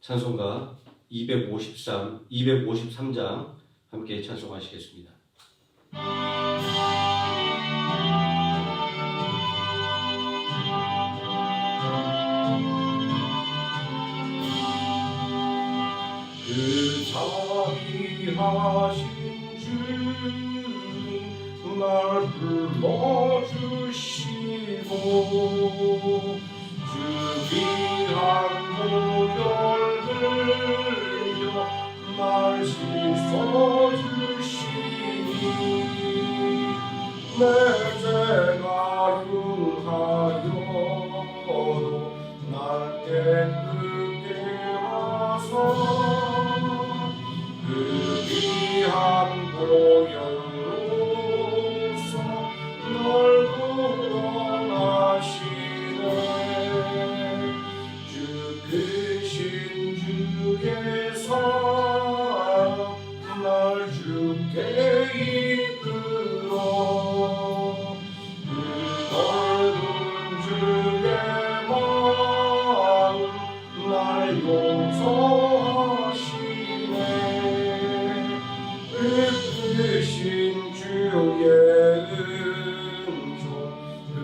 찬송가 253장 함께 찬송하시겠습니다. 그 자비하신 주님 날 불러주시고 주 귀한 보혈 흘려 날 씻어주시니 내 죄가 흉하여도 날 깨끗게 하사 그 귀한 보혈로서 널 구원하시네. 주 크신 주의 사랑 날 주께 이끌어 그 넓은 주의 마음 날 용서하시네. 크신 주의 은총 큰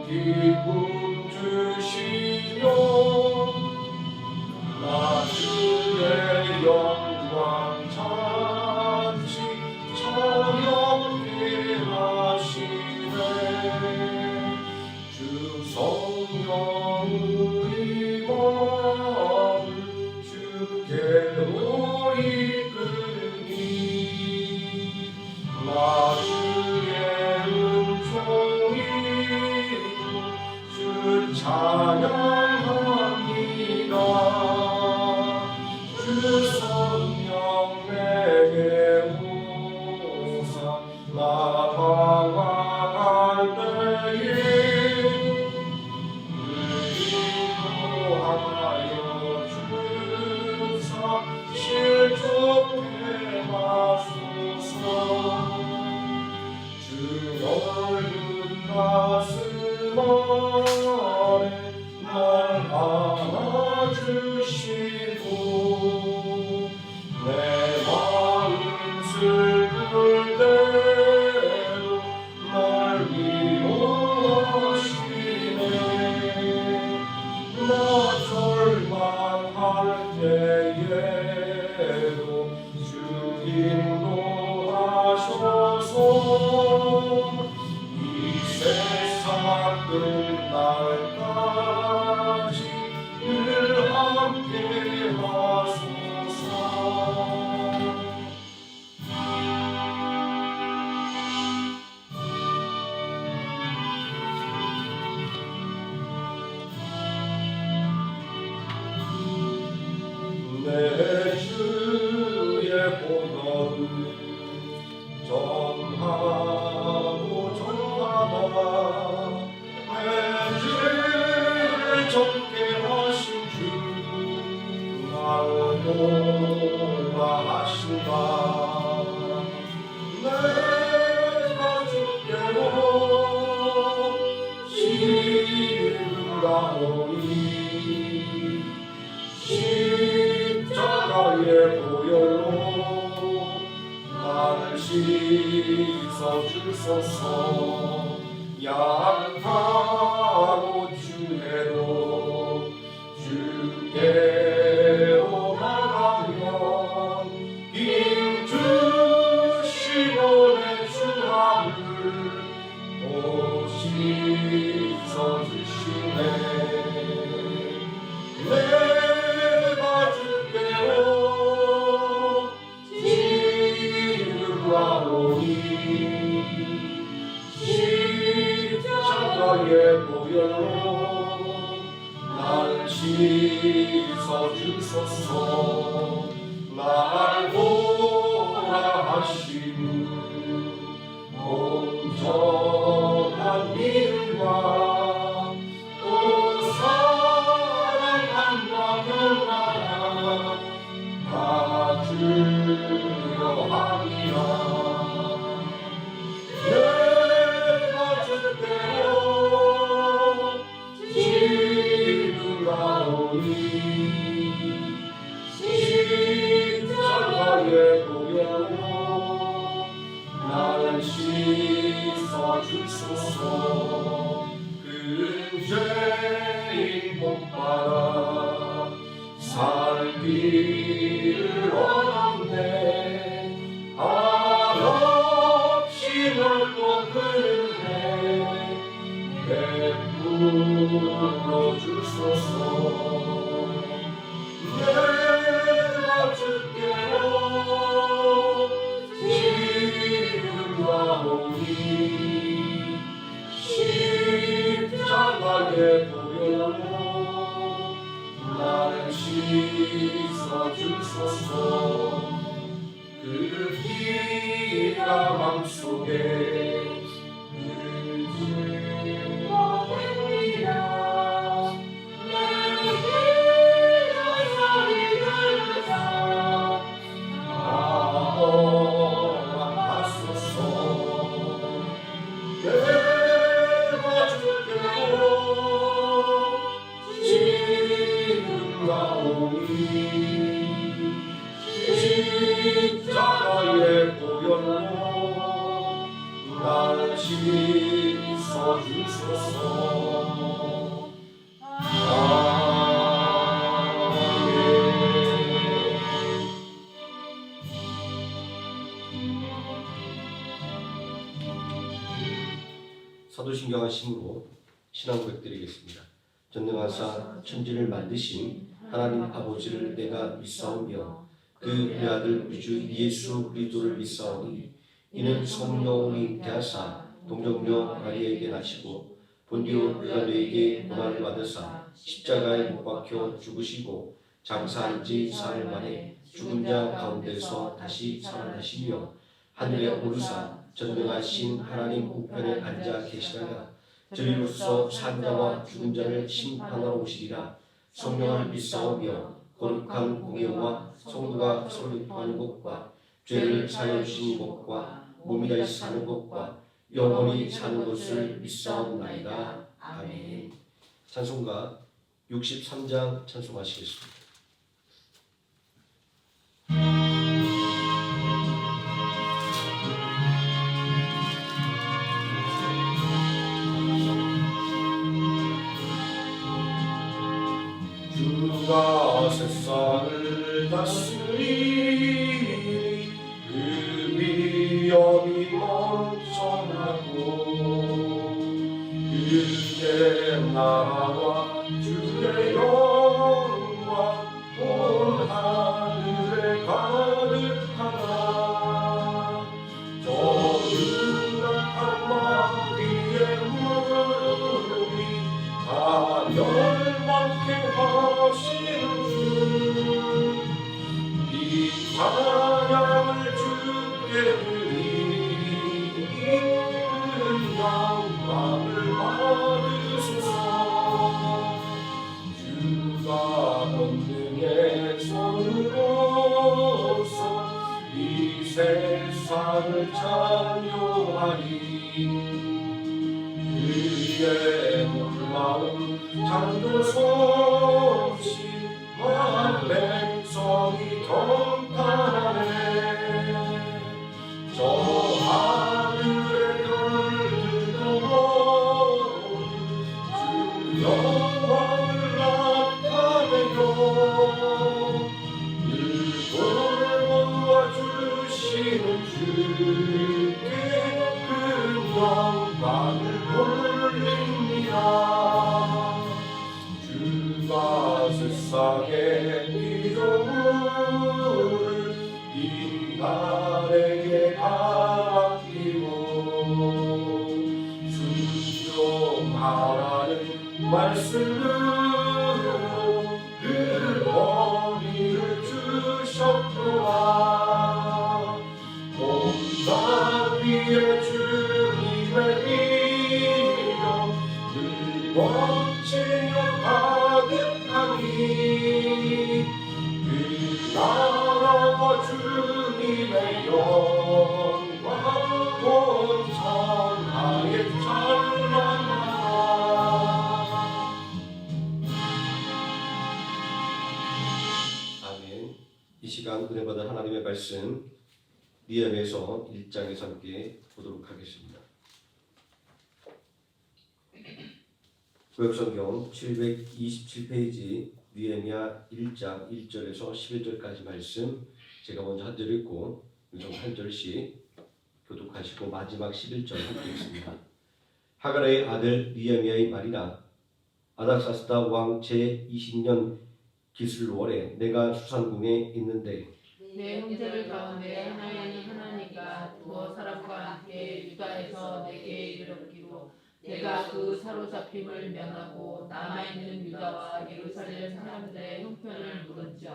기쁨 주시며 나 주의 영광 잔치 찬양케 하시네. 주 성령의 마음을 주께로 이끌니 나 주의 은총이고 주 찬양합니다. 주 성령 내게 오사 나 방황할 때에 인도하여 주사 실족해 하소서. 주 넓은 가슴 안에 날 안아주시고 내 마음 슬플 때로 날 위로하시네. 나 절망할 때에도 주 인도하셔서 이 세상 끝날까지 늘 함께 하소서. 내 주의 보혈을 전하고 전하다 내 죄를 적게 하신 주 나를 도와하신다. 내가 주께로 시름가오니 십자가의 보혈로 나를 씻어주소서. 약하고 주해도 주께로 나가면 힘 주시고 내 주함을 또 씻어주시네. 내가 주께로 지르라오니 십자가의 보혈로 나를 씻어주소서. 날 보호하시는 온전한 믿음과 또 사랑함과 평안함 다 주려 함이라. 내가 주께로 지금 가오니 십자가에 보여요 나를 씻어주소서 그 죄인 복받아 살 길을 얻었네 한없이 넓고 그네 베풀어 주소서 내가 주께로 지금 나오니 십자가에 보여요 나를 씻어주소서 그 피가 맘속에 십자가에 보여요 나를 씻어주소서 사도신경 하심으로 신앙 고백드리겠습니다. 전능하사 천지를 만드신 하나님 아버지를 내가 믿사오며 그 외아들 우주 예수 그리스도를 믿사오니 이는 성령이 대하사 동정녀 마리아에게 나시고 본디오 빌라도에게 고난을 받으사 십자가에 못 박혀 죽으시고 장사한 지 사흘 만에 죽은 자 가운데서 다시 살아나시며 하늘에 오르사 전능하신 하나님 우편에 앉아 계시다가 저리로서 산 자와 죽은 자를 심판하러 오시리라. 성령을 믿사오며 거룩한 공예와 성도가 서로 교통하는 것과 죄를 사하여 주시는 것과 몸이 다시 사는 것과 영원히 사는 것을 믿사옵나이다. 아멘. 찬송가 63장 찬송하시겠습니다. 주가 세상을 다스리니 그 위엄이 넘쳐나고 그의 나라와 주의 영광 온 하늘에 가득하다 저 유력한 마귀의 무릎이 다 열망케 하시는 주 이 찬양을 주께 드리니 큰 영광을 받으소서 주가 권능의 손으로서 이 세상을 찬양하리 그의 놀라운 창조 솜씨 만 백성이 경탄하네 저 하늘의 별들도 주 영광을 나타내요 늘 돌보아주시는 주께 큰 영광을 돌립니다 주가 세상의 피조물을 인간에게 맡기고 순종하라는 말씀으로 그 권위를 주셨구나 온갖 위에 주님의 이름 늘 원치여 가득하니 이 시간 은혜 받은 하나님의 말씀 느헤미야서 1장에서 함께 보도록 하겠습니다. 구역성경 727페이지 느헤미야 1장 1절에서 11절까지 말씀 제가 먼저 한 절 읽고 윤성 한 절씩 교독하시고 마지막 11절 함께 읽습니다. 하가라의 아들 느헤미야의 말이라. 아닥사스다 왕 제20년 기슬월에 내가 수산궁에 있는데 내 형제들 가운데 하나님은 하나님과 두어 사람과 함께 유다에서 내게 이르렀기로 내가 그 사로잡힘을 면하고 남아있는 유다와 예루살렘 사람들의 형편을 물은즉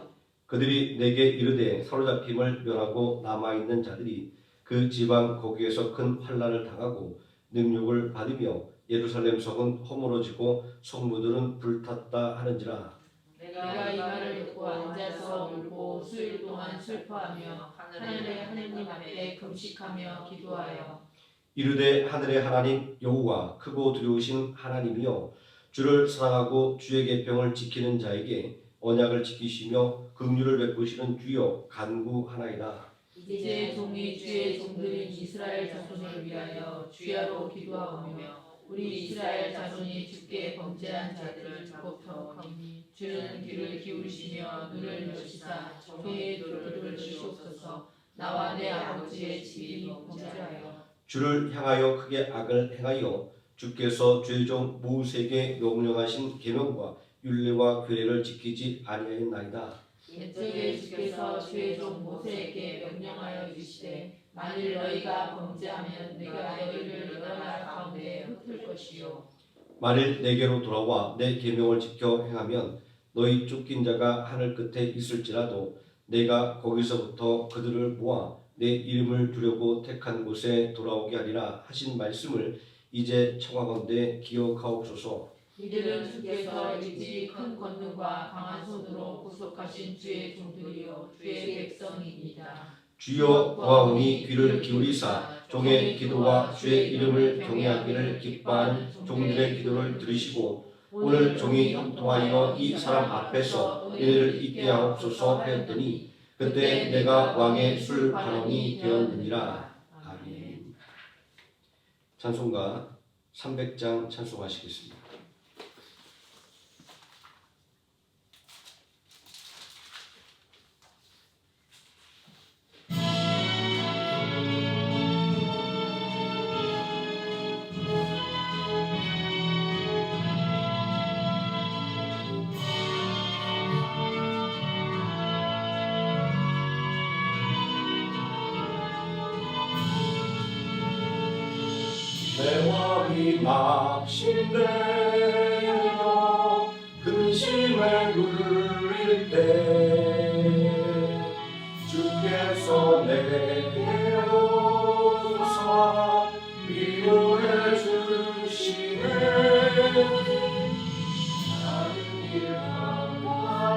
그들이 내게 이르되 사로잡힘을 면하고 남아있는 자들이 그 지방 거기에서 큰 환난을 당하고 능욕을 받으며 예루살렘 성은 허물어지고 성문들은 불탔다 하는지라. 내가 이 말을 듣고 앉아서 울고 수일 동안 슬퍼하며 하늘의 하느님 앞에 금식하며 기도하여 이르되 하늘의 하나님 여호와 크고 두려우신 하나님이여 주를 사랑하고 주의 계명을 지키는 자에게 언약을 지키시며 긍휼을 베푸시는 주여 간구하나이다. 이제 종이 주의 종들인 이스라엘 자손을 위하여 주야로 기도하오며 우리 이스라엘 자손이 주께 범죄한 자들을 곱하오니 주는 귀를 기울이시며 눈을 여시사 종의 기도를 주시옵소서. 나와 내 아버지의 집이 범죄하여 주를 향하여 크게 악을 행하여 주께서 죄종 모세에게 명령하신 계명과 율례와 규례를 지키지 아니하였나이다. 옛적에 주께서 주의 종 모세에게 명령하여 주시되 만일 너희가 범죄하면 내가 너희를 여러 나라 가운데 흩을 것이요 만일 내게로 돌아와 내 계명을 지켜 행하면 너희 쫓긴 자가 하늘 끝에 있을지라도 내가 거기서부터 그들을 모아 내 이름을 두려고 택한 곳에 돌아오게 하리라 하신 말씀을 이제 청하건대 기억하옵소서. 이들은 주께서 일찍 큰 권능과 강한 손으로 구속하신 주의 종들이요 주의 백성이니이다. 주여 구하오니 귀를 기울이사 종의 기도와 주의 이름을 경외하기를 기뻐하는 종들의 기도를 들으시고 오늘 종이 형통하여 이 사람 앞에서 은혜를 있게 하옵소서 하였더니 그때 내가 왕의 술 반원이 되었느니라. 아멘. 찬송가 300장 찬송하시겠습니다. 내 마음이 낙심되어 근심에 눌릴 때 주께서 내게 오사 위로해 주시네. 다른 일 감당하며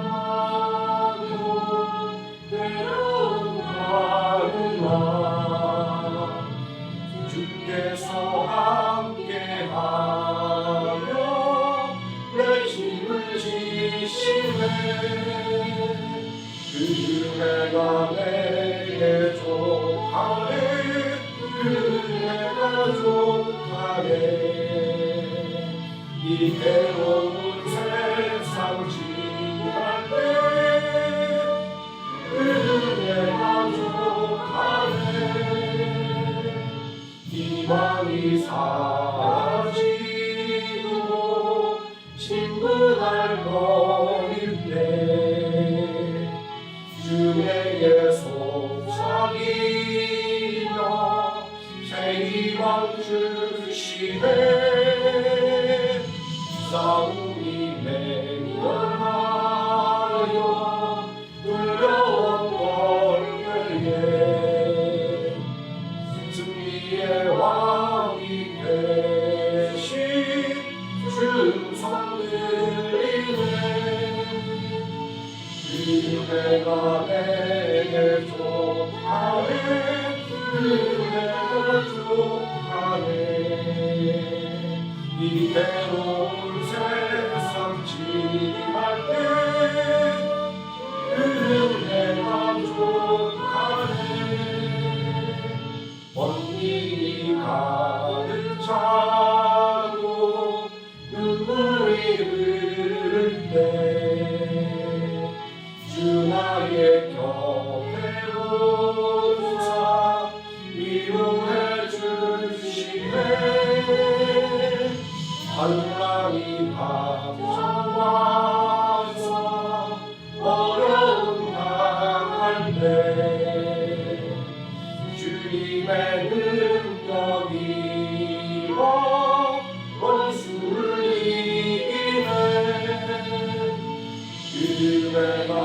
괴로운 하루나 주께서 함께하며 내 힘을 지시네. 그대가 내게 족하네. 그대가 족하네. 이 괴로운 세상 지날 때 그대가 족하네. 희망이 사라지고 친구날 버릴 때 주에게 속삭이며 새 희망 주시네. 싸움이 맹렬하여 두려운 걸때에 승리의 왕이 되신 주성 들리네. 그대가 내게 족하네. 그대가 족하네. 이 괴로운 세상 지날 때 그대가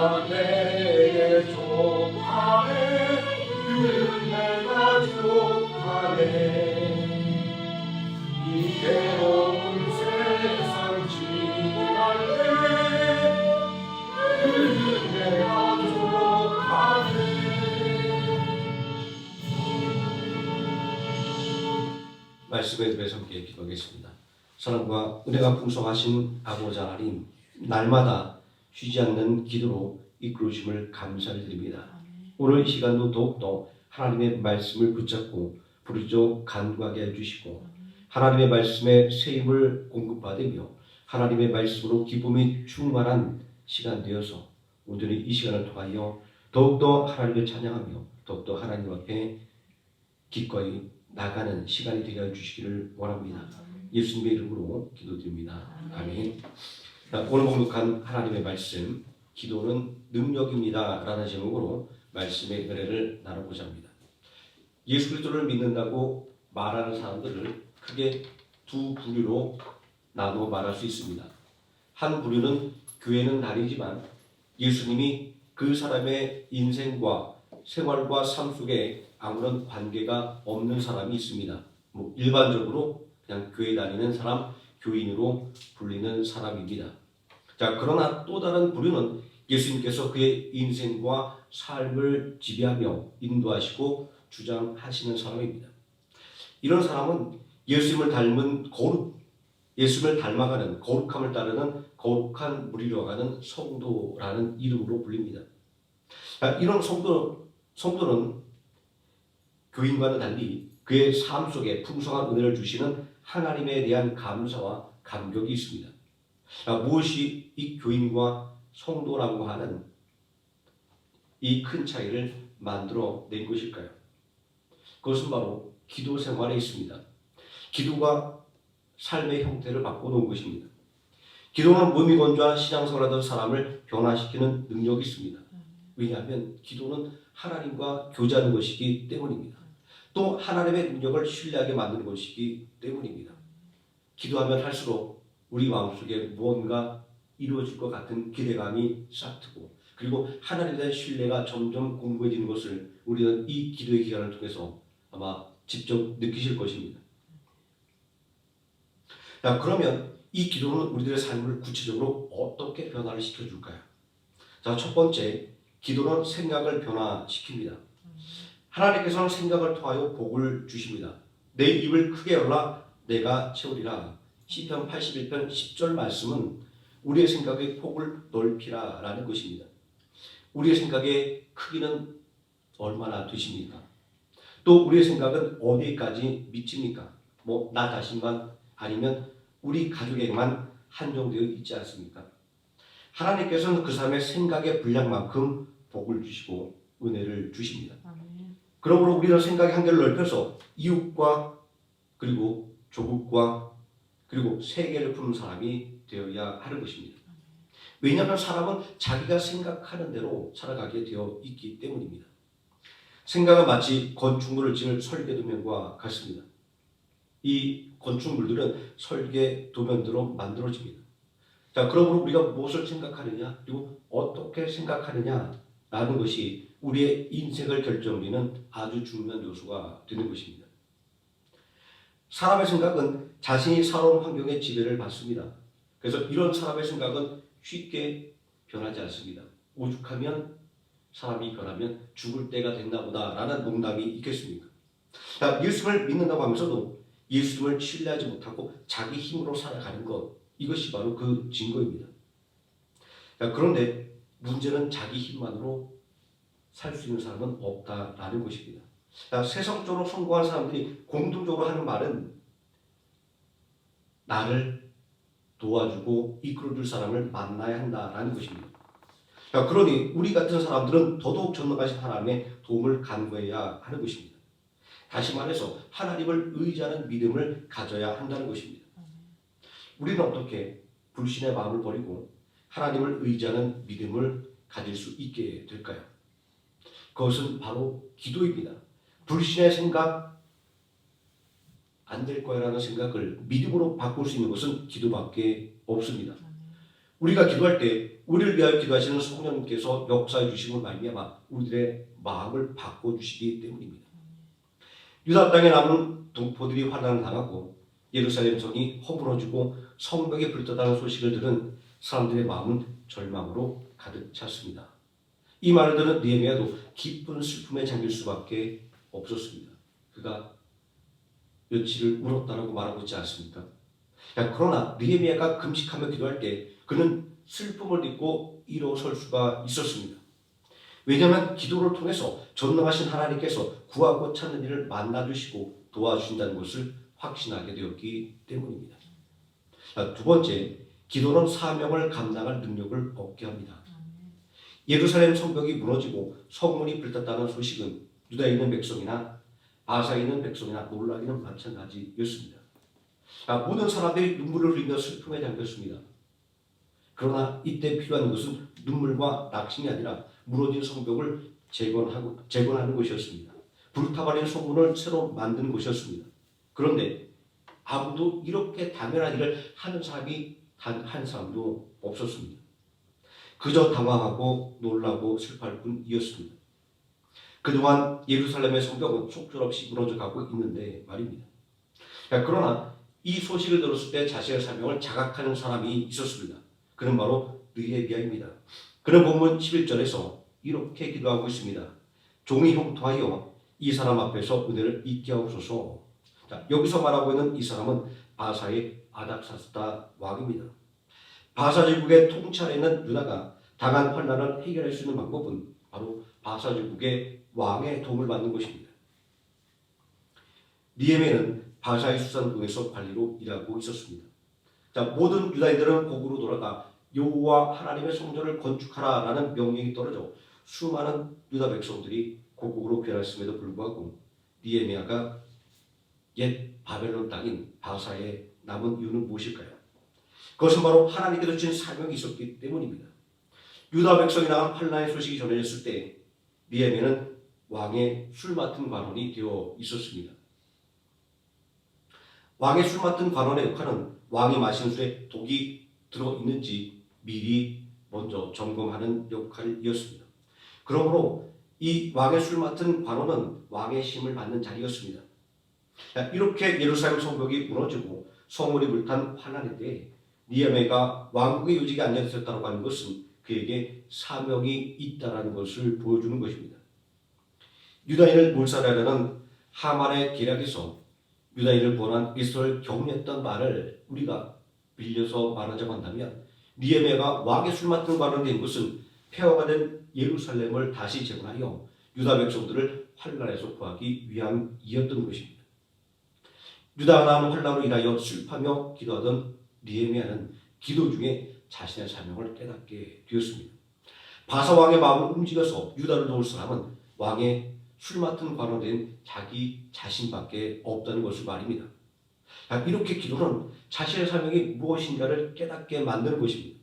내가 내게 족하네 그 내가 족하네 이 괴로운 세상 지날래 그 내가 족하네 말씀에 대해서 함께 기도하겠습니다. 사랑과 은혜가 풍성하신 아버지 하나님, 날마다 쉬지 않는 기도로 이끌어주심을 감사를 드립니다. 오늘 이 시간도 더욱더 하나님의 말씀을 붙잡고 부르짖어 간구하게 해주시고 하나님의 말씀에 새 힘을 공급받으며 하나님의 말씀으로 기쁨이 충만한 시간 되어서 오늘의 이 시간을 통하여 더욱더 하나님을 찬양하며 더욱더 하나님 앞에 기꺼이 나가는 시간이 되게 해주시기를 원합니다. 예수님의 이름으로 기도드립니다. 아멘. 오늘 공독한 하나님의 말씀, 기도는 능력입니다 라는 제목으로 말씀의 은혜를 나눠보자 합니다. 예수 그리스도를 믿는다고 말하는 사람들을 크게 두 부류로 나누어 말할 수 있습니다. 한 부류는 교회는 다르지만 예수님이 그 사람의 인생과 생활과 삶 속에 아무런 관계가 없는 사람이 있습니다. 일반적으로 그냥 교회 다니는 사람, 교인으로 불리는 사람입니다. 자, 그러나 또 다른 부류는 예수님께서 그의 인생과 삶을 지배하며 인도하시고 주장하시는 사람입니다. 이런 사람은 예수님을 닮은 예수님을 닮아가는 거룩함을 따르는 거룩한 무리로 가는 성도라는 이름으로 불립니다. 자, 이런 성도는 교인과는 달리 그의 삶 속에 풍성한 은혜를 주시는 하나님에 대한 감사와 감격이 있습니다. 무엇이 이 교인과 성도라고 하는 이 큰 차이를 만들어 낸 것일까요? 그것은 바로 기도 생활에 있습니다. 기도가 삶의 형태를 바꿔놓은 것입니다. 기도는 몸이 건조한 신앙생활하던 사람을 변화시키는 능력이 있습니다. 왜냐하면 기도는 하나님과 교제하는 것이기 때문입니다. 또 하나님의 능력을 신뢰하게 만드는 것이기 때문입니다. 기도하면 할수록 우리 마음속에 무언가 이루어질 것 같은 기대감이 싹트고 그리고 하나님에 대한 신뢰가 점점 공고해지는 것을 우리는 이 기도의 기간을 통해서 아마 직접 느끼실 것입니다. 자, 그러면 이 기도는 우리들의 삶을 구체적으로 어떻게 변화를 시켜줄까요? 자, 첫 번째, 기도는 생각을 변화시킵니다. 하나님께서는 생각을 통하여 복을 주십니다. 내 입을 크게 열라 내가 채우리라. 시편 81편 10절 말씀은 우리의 생각의 폭을 넓히라 라는 것입니다. 우리의 생각의 크기는 얼마나 되십니까? 또 우리의 생각은 어디까지 미칩니까? 나 자신만 아니면 우리 가족에게만 한정되어 있지 않습니까? 하나님께서는 그 사람의 생각의 분량만큼 복을 주시고 은혜를 주십니다. 그러므로 우리는 생각의 한계를 넓혀서 이웃과 그리고 조국과 그리고 세계를 푸는 사람이 되어야 하는 것입니다. 왜냐하면 사람은 자기가 생각하는 대로 살아가게 되어 있기 때문입니다. 생각은 마치 건축물을 지을 설계 도면과 같습니다. 이 건축물들은 설계 도면대로 만들어집니다. 자, 그러므로 우리가 무엇을 생각하느냐 그리고 어떻게 생각하느냐라는 것이 우리의 인생을 결정짓는 아주 중요한 요소가 되는 것입니다. 사람의 생각은 자신이 살아온 환경의 지배를 받습니다. 그래서 이런 사람의 생각은 쉽게 변하지 않습니다. 오죽하면 사람이 변하면 죽을 때가 됐나 보다라는 농담이 있겠습니까? 자, 예수님을 믿는다고 하면서도 예수님을 신뢰하지 못하고 자기 힘으로 살아가는 것, 이것이 바로 그 증거입니다. 자, 그런데 문제는 자기 힘만으로 살 수 있는 사람은 없다라는 것입니다. 자, 세상적으로 성공한 사람들이 공통적으로 하는 말은 나를 도와주고 이끌어줄 사람을 만나야 한다라는 것입니다. 자, 그러니 우리 같은 사람들은 더더욱 전능하신 하나님의 도움을 간구해야 하는 것입니다. 다시 말해서 하나님을 의지하는 믿음을 가져야 한다는 것입니다. 우리는 어떻게 불신의 마음을 버리고 하나님을 의지하는 믿음을 가질 수 있게 될까요? 그것은 바로 기도입니다. 불신의 생각, 안 될 거야라는 생각을 믿음으로 바꿀 수 있는 것은 기도밖에 없습니다. 우리가 기도할 때 우리를 위하여 기도하시는 성령님께서 역사해 주심을 말미암아 우리들의 마음을 바꿔주시기 때문입니다. 유다 땅에 남은 동포들이 환난을 당하고 예루살렘 성이 허물어지고 성벽이 불탔다는 소식을 들은 사람들의 마음은 절망으로 가득 찼습니다. 이 말을 들은 느헤미야도 깊은 슬픔에 잠길 수밖에 없었습니다. 그가 며칠을 울었다라고 말하고 있지 않습니까? 그러나 느헤미야가 금식하며 기도할 때 그는 슬픔을 딛고 일어설 수가 있었습니다. 왜냐하면 기도를 통해서 전능하신 하나님께서 구하고 찾는 이를 만나주시고 도와주신다는 것을 확신하게 되었기 때문입니다. 두 번째, 기도는 사명을 감당할 능력을 얻게 합니다. 예루살렘 성벽이 무너지고 성문이 불탔다는 소식은 유다에 있는 백성이나 바사에 있는 백성이나 놀라기는 마찬가지였습니다. 모든 사람들이 눈물을 흘리며 슬픔에 잠겼습니다. 그러나 이때 필요한 것은 눈물과 낙심이 아니라 무너진 성벽을 재건하는 것이었습니다. 불타버린 성문을 새로 만드는 것이었습니다. 그런데 아무도 이렇게 당연한 일을 하는 사람이 단 한 사람도 없었습니다. 그저 당황하고 놀라고 슬퍼할 뿐이었습니다. 그동안 예루살렘의 성벽은 속절없이 무너져가고 있는데 말입니다. 그러나 이 소식을 들었을 때 자신의 사명을 자각하는 사람이 있었습니다. 그는 바로 느헤미야입니다. 그는 본문 11절에서 이렇게 기도하고 있습니다. 종이 형통하여 이 사람 앞에서 은혜를 잊게 하옵소서. 여기서 말하고 있는 이 사람은 바사의 아닥사스다 왕입니다. 바사 제국의 통찰에 있는 유다가 당한 환난을 해결할 수 있는 방법은 바로 바사 제국의 왕의 도움을 받는 것입니다. 느헤미야는 바사의 수산궁에서 관리로 일하고 있었습니다. 모든 유다인들은 고국으로 돌아가 여호와 하나님의 성전을 건축하라라는 명령이 떨어져 수많은 유다 백성들이 고국으로 귀환했음에도 불구하고 느헤미야가 옛 바벨론 땅인 바사에 남은 이유는 무엇일까요? 그것은 바로 하나님께서 주신 사명이 있었기 때문입니다. 유다 백성이 나간 환난의 소식이 전해졌을 때 느헤미야는 왕의 술 맡은 관원이 되어 있었습니다. 왕의 술 맡은 관원의 역할은 왕이 마신 술에 독이 들어있는지 미리 먼저 점검하는 역할이었습니다. 그러므로 이 왕의 술 맡은 관원은 왕의 심을 받는 자리였습니다. 이렇게 예루살렘 성벽이 무너지고 성문이 불탄 환난의 때에 느헤미야가 왕국의 요직에 앉아있었다고 하는 것은 그에게 사명이 있다는 것을 보여주는 것입니다. 유다인을 몰살하려는 하만의 계략에서 유다인을 보난 이스라엘 격려했던 말을 우리가 빌려서 말하자고 한다면 느헤미야가 왕의 술 맡은 관원이 된 것은 폐허가 된 예루살렘을 다시 재건하여 유다 백성들을 환난에서 구하기 위함이었던 것입니다. 유다가 나온 환난으로 인하여 슬퍼하며 기도하던 느헤미야는 기도 중에 자신의 사명을 깨닫게 되었습니다. 바사 왕의 마음을 움직여서 유다를 도울 사람은 왕의 술 맡은 관원된 자기 자신밖에 없다는 것을 말입니다. 이렇게 기도는 자신의 사명이 무엇인가를 깨닫게 만드는 것입니다.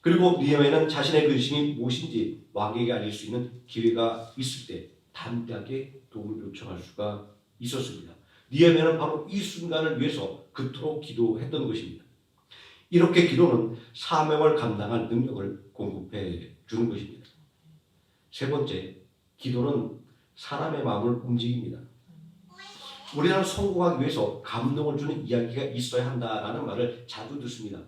그리고 느헤미야는 자신의 근심이 무엇인지 왕에게 알릴 수 있는 기회가 있을 때 담대하게 도움을 요청할 수가 있었습니다. 느헤미야는 바로 이 순간을 위해서 그토록 기도했던 것입니다. 이렇게 기도는 사명을 감당할 능력을 공급해 주는 것입니다. 세 번째, 기도는 사람의 마음을 움직입니다. 우리는 성공하기 위해서 감동을 주는 이야기가 있어야 한다라는 말을 자주 듣습니다.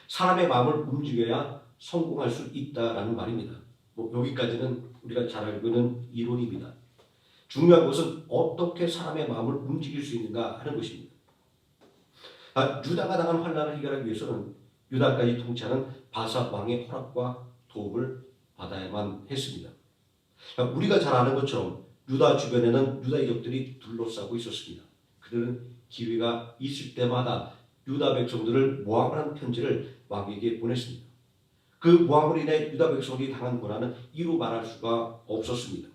사람의 마음을 움직여야 성공할 수 있다라는 말입니다. 여기까지는 우리가 잘 알고 있는 이론입니다. 중요한 것은 어떻게 사람의 마음을 움직일 수 있는가 하는 것입니다. 유다가 당한 환난을 해결하기 위해서는 유다까지 통치하는 바사 왕의 허락과 도움을 받아야만 했습니다. 우리가 잘 아는 것처럼 유다 주변에는 유다 이족들이 둘러싸고 있었습니다. 그들은 기회가 있을 때마다 유다 백성들을 모함하는 편지를 왕에게 보냈습니다. 그 모함으로 인해 유다 백성이 당한 고난은 이루 말할 수가 없었습니다.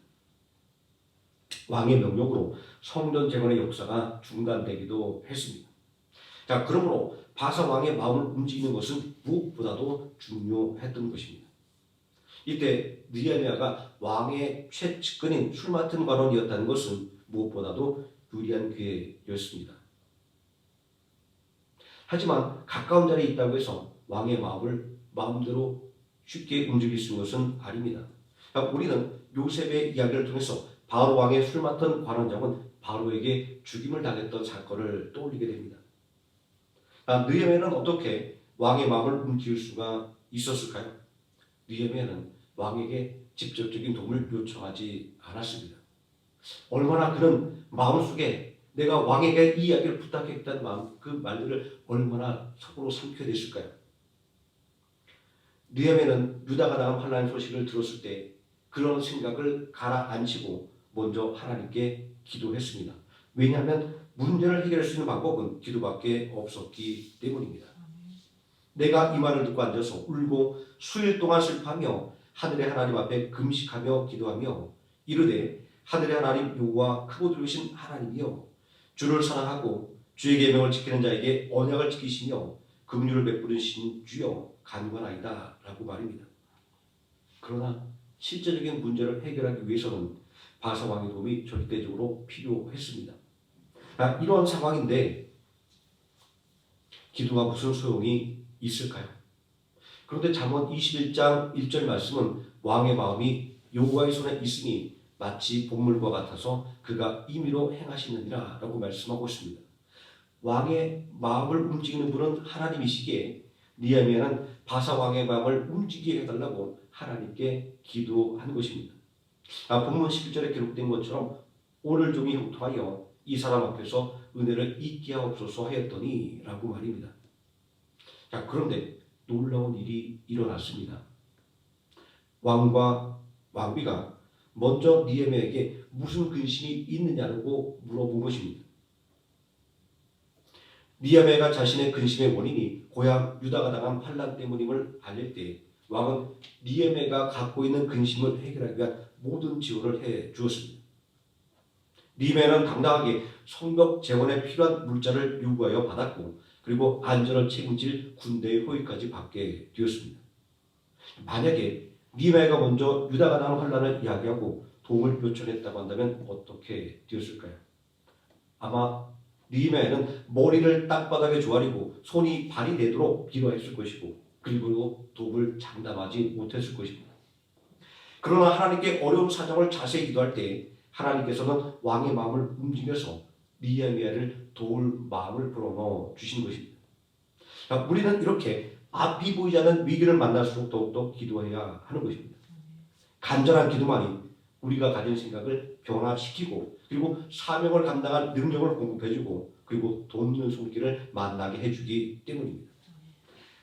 왕의 명령으로 성전 재건의 역사가 중단되기도 했습니다. 그러므로 바사 왕의 마음을 움직이는 것은 무엇보다도 중요했던 것입니다. 이때 느헤미야가 왕의 최측근인 술 맡은 관원이었다는 것은 무엇보다도 유리한 기회였습니다. 하지만 가까운 자리에 있다고 해서 왕의 마음을 마음대로 쉽게 움직일 수 있는 것은 아닙니다. 우리는 요셉의 이야기를 통해서 바로 왕의 술 맡은 관원장은 바로에게 죽임을 당했던 사건을 떠올리게 됩니다. 느헤미야는 어떻게 왕의 마음을 움직일 수가 있었을까요? 느헤미야는 왕에게 직접적인 도움을 요청하지 않았습니다. 얼마나 그는 마음속에 내가 왕에게 이 이야기를 부탁했다는 마음, 그 말들을 얼마나 속으로 삼켜냈을까요? 느헤미야는 유다가 당한 환난의 소식을 들었을 때 그런 생각을 가라앉히고 먼저 하나님께 기도했습니다. 왜냐하면 문제를 해결할 수 있는 방법은 기도밖에 없었기 때문입니다. 내가 이 말을 듣고 앉아서 울고 수일 동안 슬퍼하며 하늘의 하나님 앞에 금식하며 기도하며 이르되 하늘의 하나님 여호와 크고 두르신 하나님이여 주를 사랑하고 주의 계명을 지키는 자에게 언약을 지키시며 긍휼을 베푸르신 주여 간구하나이다 라고 말입니다. 그러나 실제적인 문제를 해결하기 위해서는 바사 왕의 도움이 절대적으로 필요했습니다. 이런 상황인데 기도가 무슨 소용이 있을까요? 그런데 잠언 21장 1절 말씀은 왕의 마음이 여호와의 손에 있으니 마치 본물과 같아서 그가 임의로 행하시느니라 라고 말씀하고 있습니다. 왕의 마음을 움직이는 분은 하나님이시기에 느헤미야는 바사 왕의 마음을 움직이게 해달라고 하나님께 기도한 것입니다. 본문 11절에 기록된 것처럼 오늘 종이 형통하여 이 사람 앞에서 은혜를 잊게 하옵소서 하였더니 라고 말입니다. 그런데 놀라운 일이 일어났습니다. 왕과 왕비가 먼저 느헤미야에게 무슨 근심이 있느냐고 물어본 것입니다. 느헤미야가 자신의 근심의 원인이 고향 유다가 당한 환난 때문임을 알릴 때 왕은 느헤미야가 갖고 있는 근심을 해결하기 위한 모든 지원을 해 주었습니다. 느헤미야는 당당하게 성벽 재건에 필요한 물자를 요구하여 받았고 그리고 안전을 책임질 군대의 호의까지 받게 되었습니다. 만약에 느헤미야가 먼저 유다가 당한 환난을 이야기하고 도움을 요청했다고 한다면 어떻게 되었을까요? 아마 느헤미야는 머리를 땅바닥에 조아리고 손이 발이 되도록 기도했을 것이고 그리고 도움을 장담하지 못했을 것입니다. 그러나 하나님께 어려운 사정을 자세히 기도할 때 하나님께서는 왕의 마음을 움직여서 느헤미야를 도울 마음을 불어넣어 주신 것입니다. 우리는 이렇게 앞이 보이지 않는 위기를 만날수록 더욱더 기도해야 하는 것입니다. 간절한 기도만이 우리가 가진 생각을 변화시키고 그리고 사명을 감당할 능력을 공급해주고 그리고 돕는 손길을 만나게 해주기 때문입니다.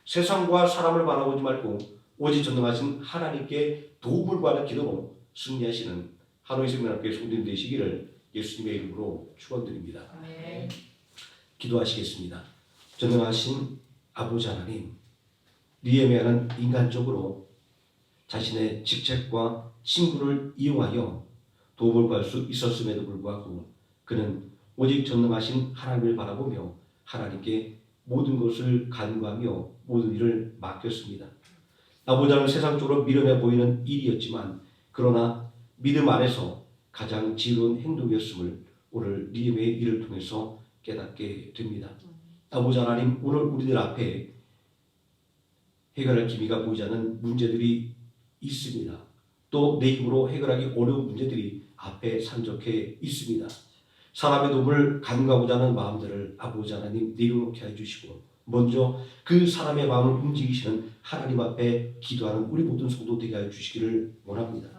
세상과 사람을 바라보지 말고 오직 전능하신 하나님께 도움을 구하는 기도로 승리하시는 하노이 생명학교의 성도님 되시기를 예수님의 이름으로 축원드립니다. 아멘. 기도하시겠습니다. 전능하신 아버지 하나님, 느헤미야는 인간적으로 자신의 직책과 친구를 이용하여 도움을 구할 수 있었음에도 불구하고 그는 오직 전능하신 하나님을 바라보며 하나님께 모든 것을 간구하며 모든 일을 맡겼습니다. 아버지 하나님, 세상적으로 미련해 보이는 일이었지만 그러나 믿음 안에서 가장 지혜로운 행동이었음을 오늘 느헤미야의 일을 통해서 깨닫게 됩니다. 아버지 하나님, 오늘 우리들 앞에 해결할 기미가 보이지 않는 문제들이 있습니다. 또 내 힘으로 해결하기 어려운 문제들이 앞에 산적해 있습니다. 사람의 도움을 간구하고자 하는 마음들을 아버지 하나님 내려놓게 해주시고 먼저 그 사람의 마음을 움직이시는 하나님 앞에 기도하는 우리 모든 성도 되게 하여 주시기를 원합니다.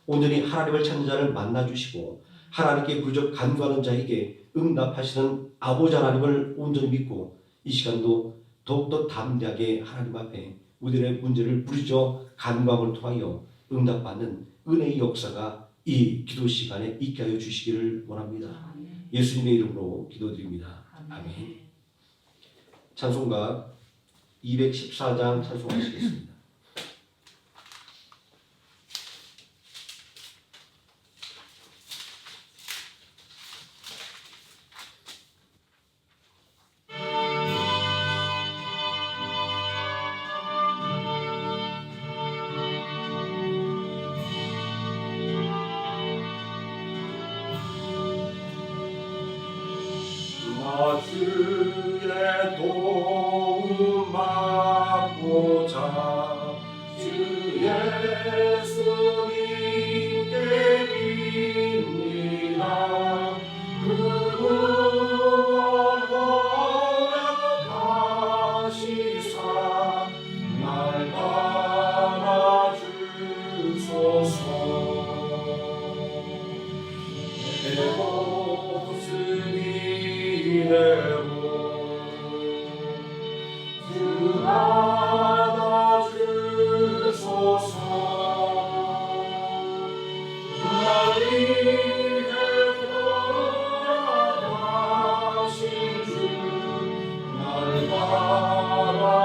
온전히 하나님을 찾는 자를 만나주시고 하나님께 부르짖어 간구하는 자에게 응답하시는 아버지 하나님을 온전히 믿고 이 시간도 더욱더 담대하게 하나님 앞에 우리들의 문제를 부르짖어 간구함을 통하여 응답받는 은혜의 역사가 이 기도 시간에 있게 하여 주시기를 원합니다. 예수님의 이름으로 기도드립니다. 아멘. 찬송가 214장 찬송하시겠습니다. 주의 도움 받고자 주 내 모습 이대로 주 안아주소서. 날 위해 돌아가신 주 날 바라주소서.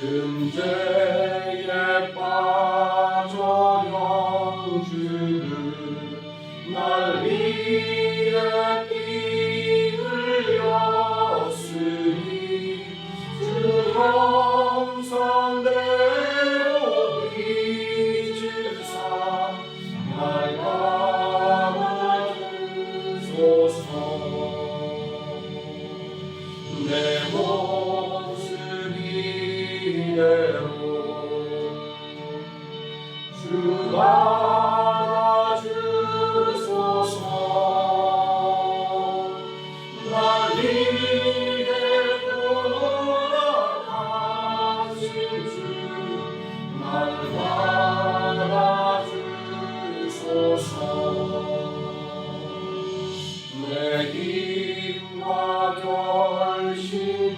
금제에 빠져 영주를 날 위해 피 흘렸으니 주 형상대로 빚으사 날 갚아주소서. 내 모습 이대로 주 받아주소서. 날 위해 돌아가신 주 날 받아주소서. 내 힘과 결심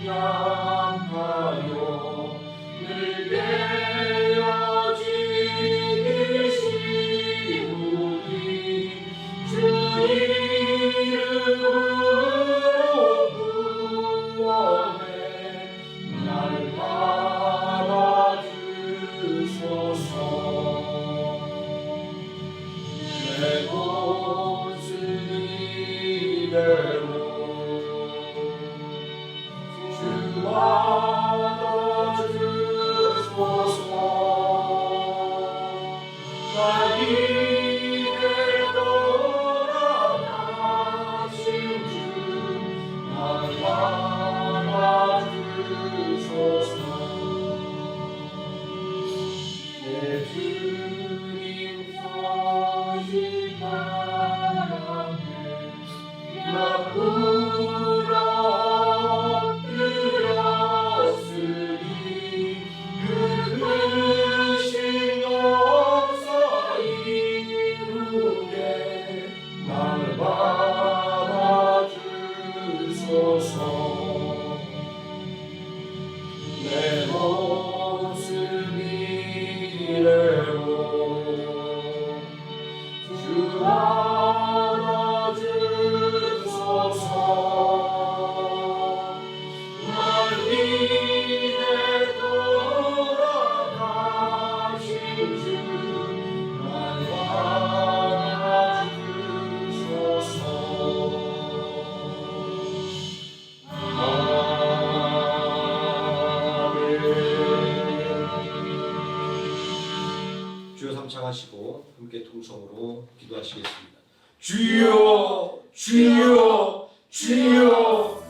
약하여 늘 깨어지기 쉬우니 주 이름으로 구원해 날 받아주소서. 내 모습 이대로 주 받아주소서. 날 위해 돌아가신 주 날 받아주소서. 내 주님 서신 바람에 나 부러뜨렸으니 그 크신 용서 이루게 날 받아주소서. 내 모습 이대로 주 받아주소서. 날 위해 돌아가신 주 날 받아주소서. 주여 삼창하시고 함께 통성으로 기도하시겠습니다. 주여 주여 주여.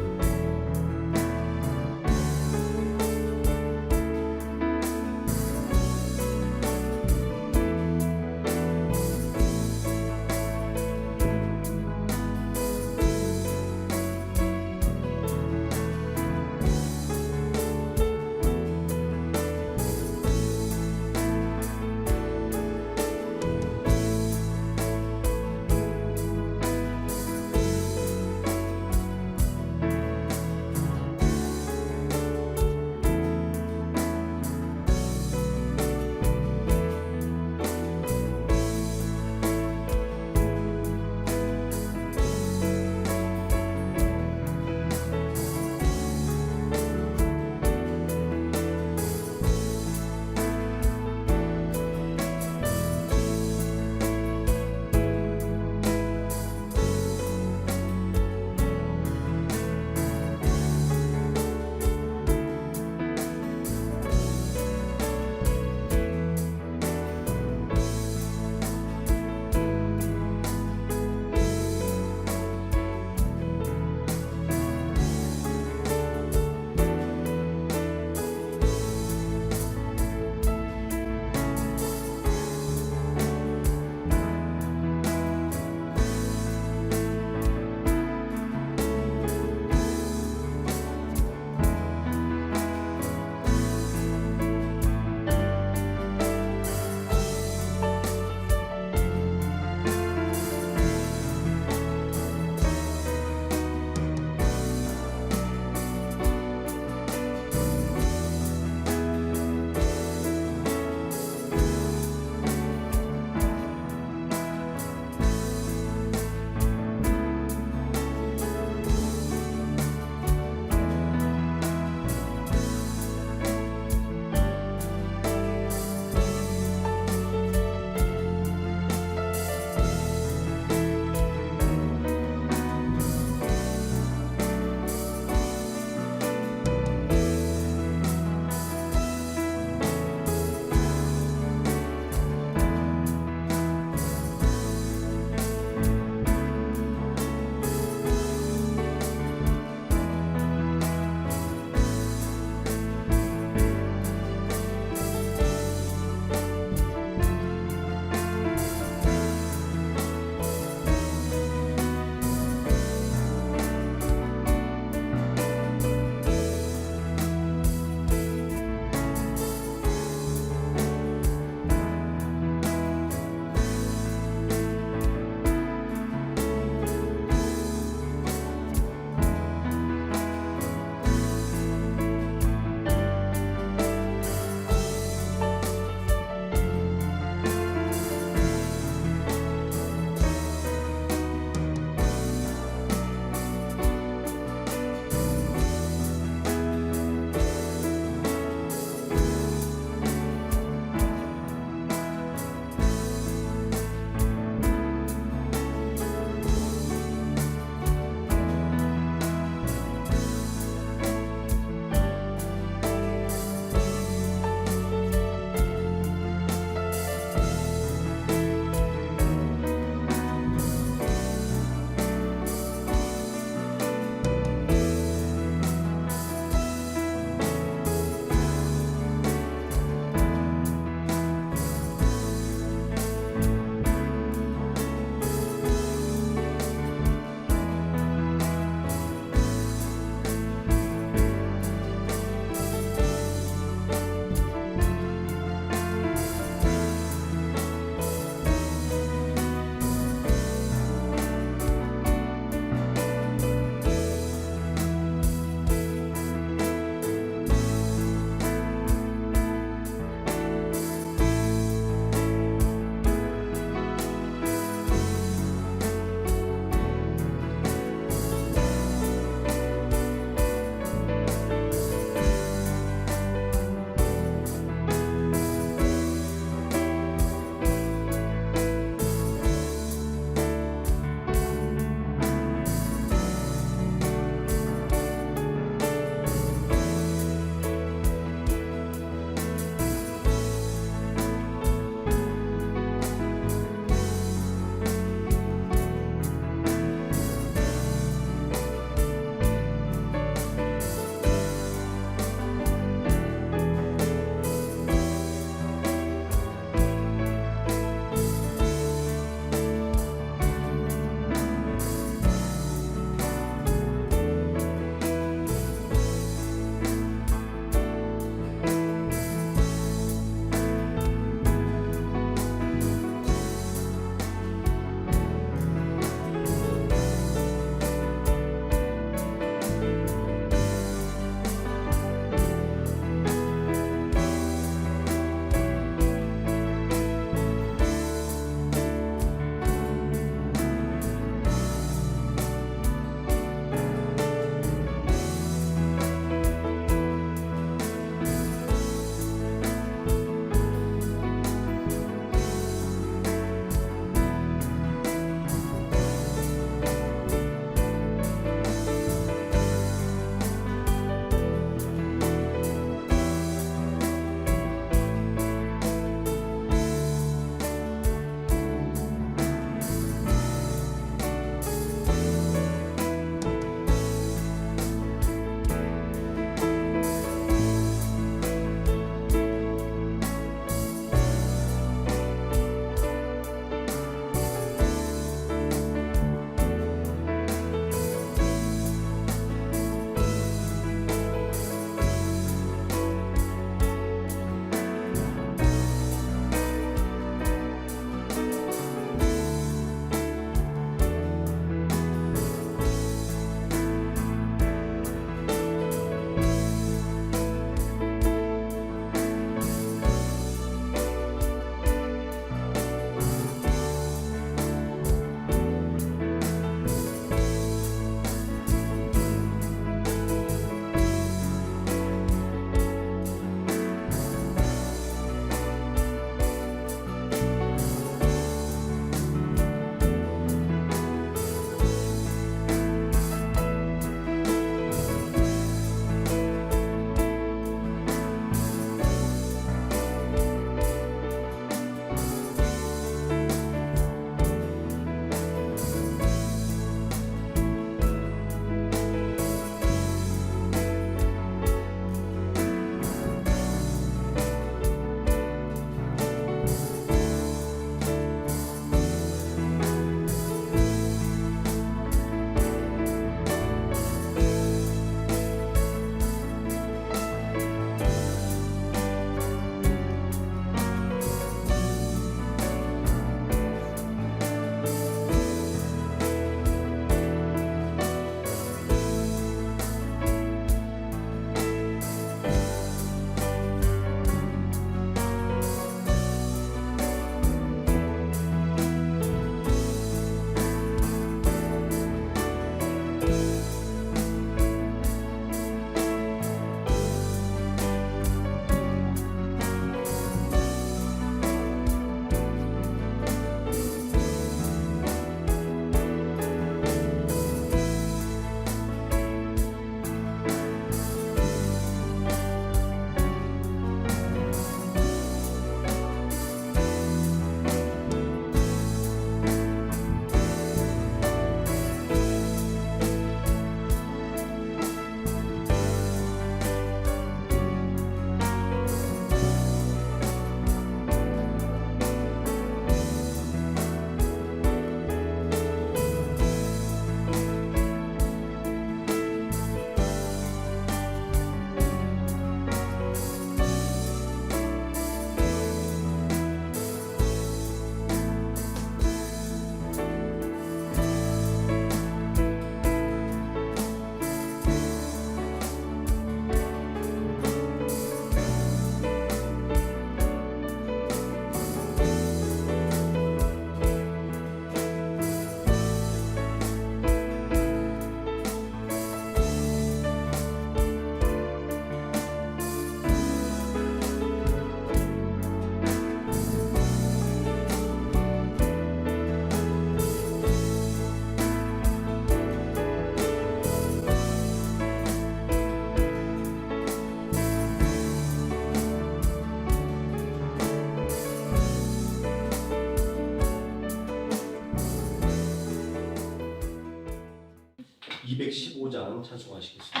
85장 찬송하시겠습니다.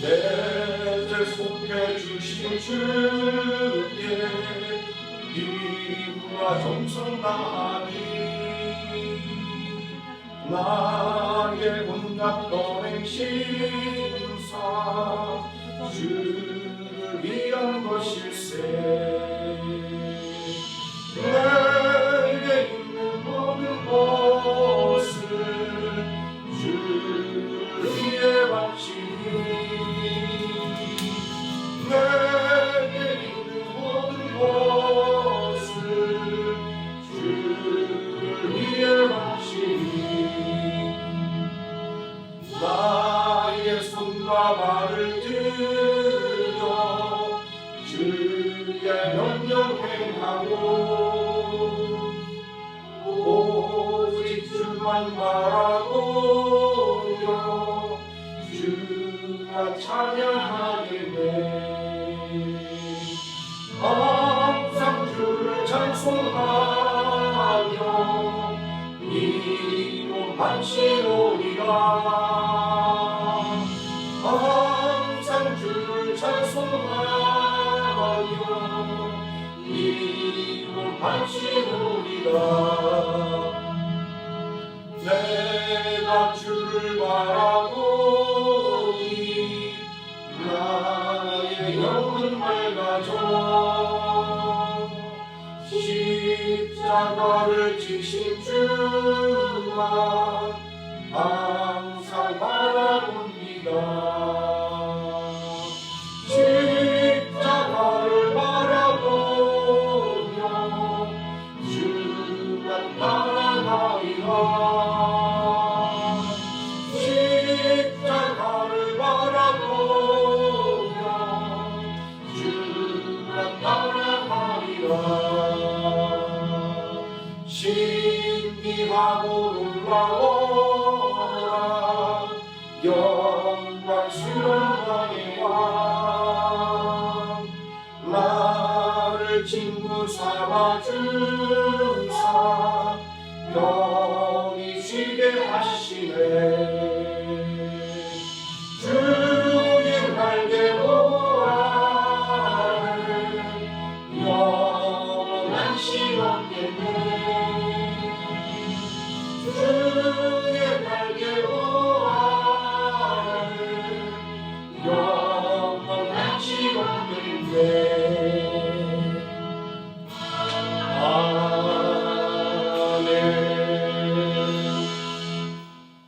내 죄 속해 주신 주께 기쁨과 정성 다하니 나의 온갖 떠행 신사 주를 위한 것일세 내게 있는 모든 것을 주를 위해 바치니 내게 있는 모든 것을 주를 위해 바치니 나의 손과 발을 들여 주의 명령 행하고 오직 주만 바라보며 주만 찬양하겠네 항상 주를 찬송하며 이 몸 바치노리라 항상 주를 찬송하며 이 몸 바치노리라 내가 주를 바라보니 나의 영은 맑아져 십자가를 지신 주만 항상 바라봅니다 십자가를 바라보며 주만 따라가리라 십자가를 바라보며 주만 따라가리라 신비하고 놀라워라 영광스러운 왕의 왕 나를 친구 삼아 주사 편히 쉬게 하시네 주님 날개 보아래 영원한 시험겠네 주의 날개 보아래 영원한 시험겠네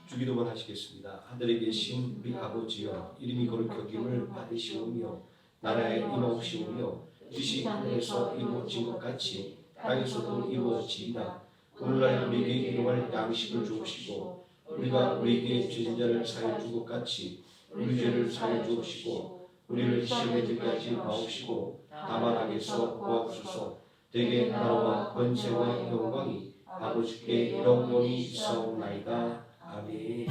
주기도만 하시겠습니다. 하늘에 계신 우리 아버지여 이름이 거룩하심을 받으시오며 나라에 임하옵시오며 뜻이 하늘에서 이루어진 것 같이 땅에서도 이루어지이다. 오늘날 우리에게 일용할 양식을 주옵시고 우리가 우리에게 죄진 자를 사하여 준 것 같이 우리 죄를 사하여 주옵시고 우리를 시험에 들게 하지 마옵시고 다만 악에서 구하옵소서. 대개 나라와 권세와 영광이 아버지께 영원히 있사옵나이다. 아멘.